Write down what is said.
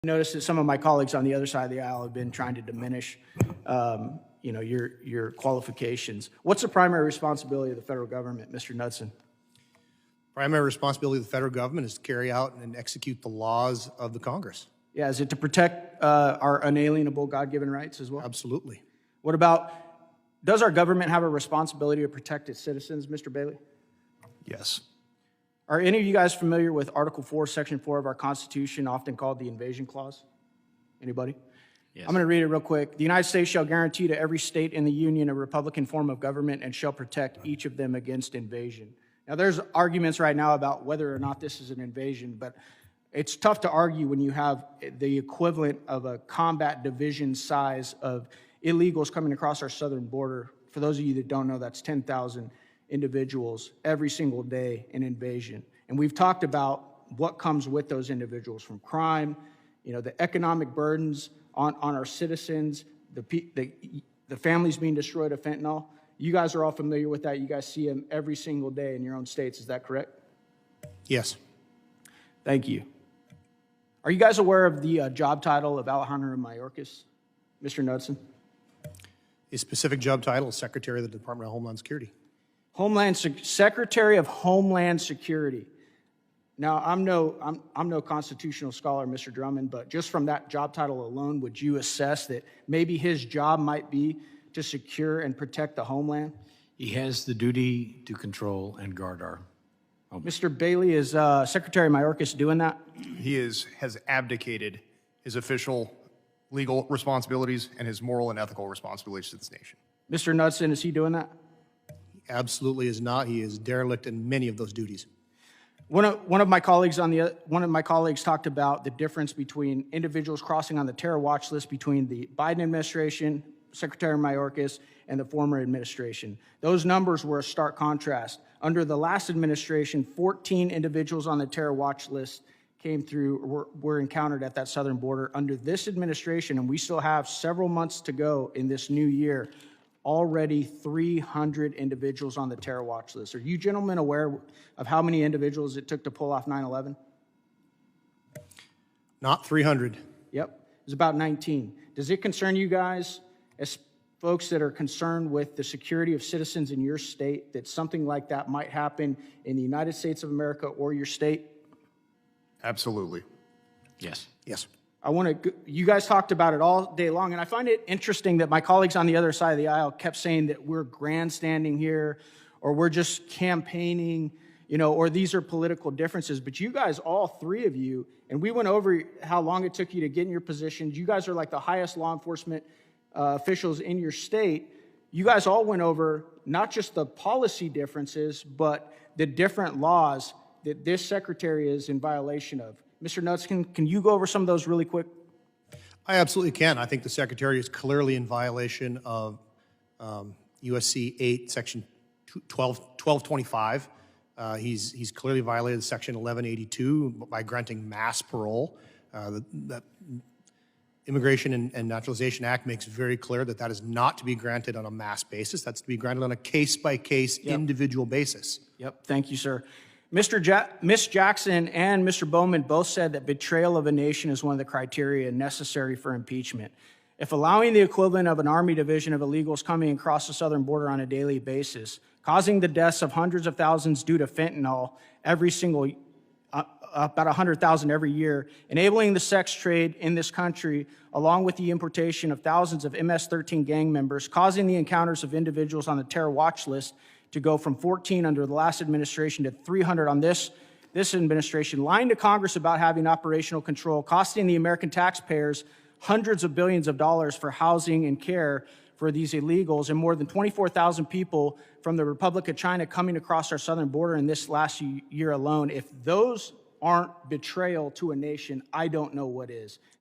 Notice that some of my colleagues on the other side of the aisle have been trying to diminish, your qualifications. What's the primary responsibility of the federal government, Mr. Knudsen? Primary responsibility of the federal government is to carry out and execute the laws of the Congress. Yeah, is it to protect our unalienable God-given rights as well? Absolutely. What about, does our government have a responsibility to protect its citizens, Mr. Bailey? Yes. Are any of you guys familiar with Article 4, Section 4 of our Constitution, often called the Invasion Clause? Anybody? Yes. I'm going to read it real quick. The United States shall guarantee to every state in the Union a republican form of government and shall protect each of them against invasion. Now, there's arguments right now about whether or not this is an invasion, but it's tough to argue when you have the equivalent of a combat division size of illegals coming across our southern border. For those of you that don't know, that's 10,000 individuals every single day in invasion. And we've talked about what comes with those individuals from crime, the economic burdens on our citizens, the families being destroyed of fentanyl. You guys are all familiar with that. You guys see them every single day in your own states. Is that correct? Yes. Thank you. Are you guys aware of the job title of Alejandro Mayorkas, Mr. Knudsen? His specific job title is Secretary of the Department of Homeland Security. Secretary of Homeland Security. Now, I'm no constitutional scholar, Mr. Drummond, but just from that job title alone, would you assess that maybe his job might be to secure and protect the homeland? He has the duty to control and guard our homeland. Mr. Bailey, is Secretary Mayorkas doing that? He has abdicated his official legal responsibilities and his moral and ethical responsibilities to this nation. Mr. Knudsen, is he doing that? Absolutely is not. He is derelict in many of those duties. One of my colleagues talked about the difference between individuals crossing on the terror watch list between the Biden administration, Secretary Mayorkas, and the former administration. Those numbers were a stark contrast. Under the last administration, 14 individuals on the terror watch list came through, were encountered at that southern border. Under this administration, and we still have several months to go in this new year, already 300 individuals on the terror watch list. Are you gentlemen aware of how many individuals it took to pull off 9/11? Not 300. Yep, it was about 19. Does it concern you guys, as folks that are concerned with the security of citizens in your state, that something like that might happen in the United States of America or your state? Absolutely. Yes. Yes. You guys talked about it all day long, and I find it interesting that my colleagues on the other side of the aisle kept saying that we're grandstanding here, or we're just campaigning, or these are political differences. But you guys, all three of you, and we went over how long it took you to get in your positions. You guys are like the highest law enforcement officials in your state. You guys all went over not just the policy differences, but the different laws that this secretary is in violation of. Mr. Knudsen, can you go over some of those really quick? I absolutely can. I think the Secretary is clearly in violation of USC 8, Section 1225. He's clearly violated Section 1182 by granting mass parole. The Immigration and Naturalization Act makes very clear that that is not to be granted on a mass basis. That's to be granted on a case-by-case, individual basis. Yep, thank you, sir. Ms. Jackson and Mr. Bowman both said that betrayal of a nation is one of the criteria necessary for impeachment. If allowing the equivalent of an army division of illegals coming across the southern border on a daily basis, causing the deaths of hundreds of thousands due to fentanyl every single, about 100,000 every year, enabling the sex trade in this country, along with the importation of thousands of MS-13 gang members, causing the encounters of individuals on the terror watch list to go from 14 under the last administration to 300 on this administration, lying to Congress about having operational control, costing the American taxpayers hundreds of billions of dollars for housing and care for these illegals, and more than 24,000 people from the Republic of China coming across our southern border in this last year alone. If those aren't betrayal to a nation, I don't know what is.